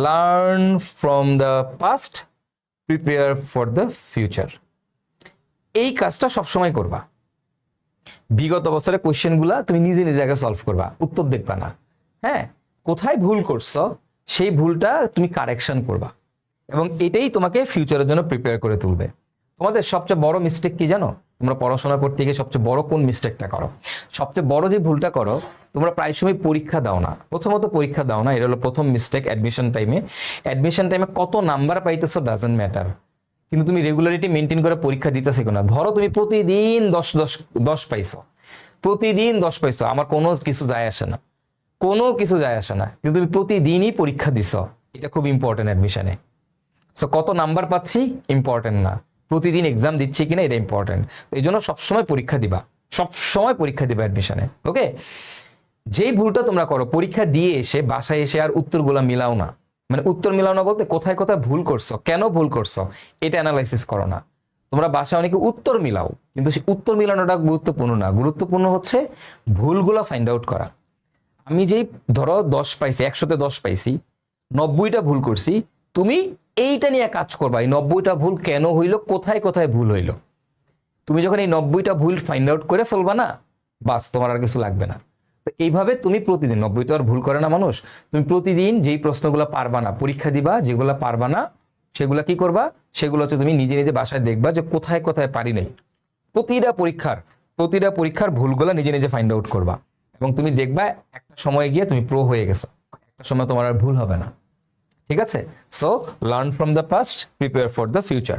Learn from the past, prepare for the future. এই কাজটা সবসময় করবা। বিগত বছরের কোয়েশ্চেনগুলা তুমি নিজে নিজে আগে সলভ করবা, উত্তর দেখবা না। হ্যাঁ, কোথায় ভুল করছো সেই ভুলটা তুমি কারেকশন করবা, এবং এটাই তোমাকে ফিউচারের জন্য প্রিপেয়ার করে তুলবে। তোমাদের সবচেয়ে বড় মিস্টেক কি জানো? তোমরা পড়াশোনা করতে গিয়ে সবচেয়ে বড় কোন মিস্টেকটা করো? সবচেয়ে বড় যে ভুলটা করো, তোমরা প্রায় সময় পরীক্ষা দাও না। প্রথমত পরীক্ষা দাও না, এটা হলো প্রথম মিস্টেক। অ্যাডমিশন টাইমে কত নাম্বার পাইতেছো ডাজন্ট ম্যাটার, কিন্তু তুমি রেগুলারিটি মেনটেন করে পরীক্ষা দিতে শেখো না। ধরো তুমি প্রতিদিন 10 পাইছো, প্রতিদিন 10 পাইছো, আমার কোনো কিছু যায় আসে না, কোনো কিছু যায় আসে না, কিন্তু তুমি প্রতিদিনই পরীক্ষা দিছো, এটা খুব ইম্পর্টেন্ট অ্যাডমিশনে। সো কত নাম্বার পাচ্ছি ইম্পর্টেন্ট না, প্রতিদিন এক্সাম দিচ্ছি কিনা এটা ইম্পর্টেন্ট। তো এই জন্য সবসময় পরীক্ষা দিবা, সবসময় পরীক্ষা দিবা অ্যাডমিশনে। ওকে, যেই ভুলটা তোমরা করো, পরীক্ষা দিয়ে এসে বাসায় এসে আর উত্তরগুলো মিলাও না। মানে উত্তর মিলাও না বলতে কোথায় কোথায় ভুল করছো, কেন ভুল করছো, এটা অ্যানালাইসিস করো না। তোমরা বাসায় অনেকে উত্তর মিলাও, কিন্তু সেই উত্তর মিলানোটা গুরুত্বপূর্ণ না। গুরুত্বপূর্ণ হচ্ছে ভুলগুলো ফাইন্ড আউট করা। আমি যেই ধরো 10 পাইছি, 100তে 10 পাইছি, 90টা ভুল করছি, তুমি এইটা নিয়ে কাজ করবা। এই 90টা ভুল কেন হইলো, কোথায় কোথায় ভুল হইলো। তুমি যখন এই 90টা ভুল ফাইন্ড আউট করে ফেলবা না, বাস তোমার আর কিছু লাগবে না। তো এইভাবে তুমি প্রতিদিন, 90 তো আর ভুল করে না মানুষ, তুমি প্রতিদিন যেই প্রশ্নগুলো পারবা না পরীক্ষা দিবা, যেগুলো পারবা না সেগুলো কি করবা, সেগুলো হচ্ছে তুমি নিজে নিজে বাসায় দেখবা যে কোথায় কোথায় পারি নাই। প্রতিটা পরীক্ষার ভুলগুলো নিজে নিজে ফাইন্ড আউট করবা, এবং তুমি দেখবা একটা সময় গিয়ে তুমি প্রো হয়ে গেছো, একটা সময় তোমার আর ভুল হবে না। ঠিক আছে? So learn from the past, prepare for the future.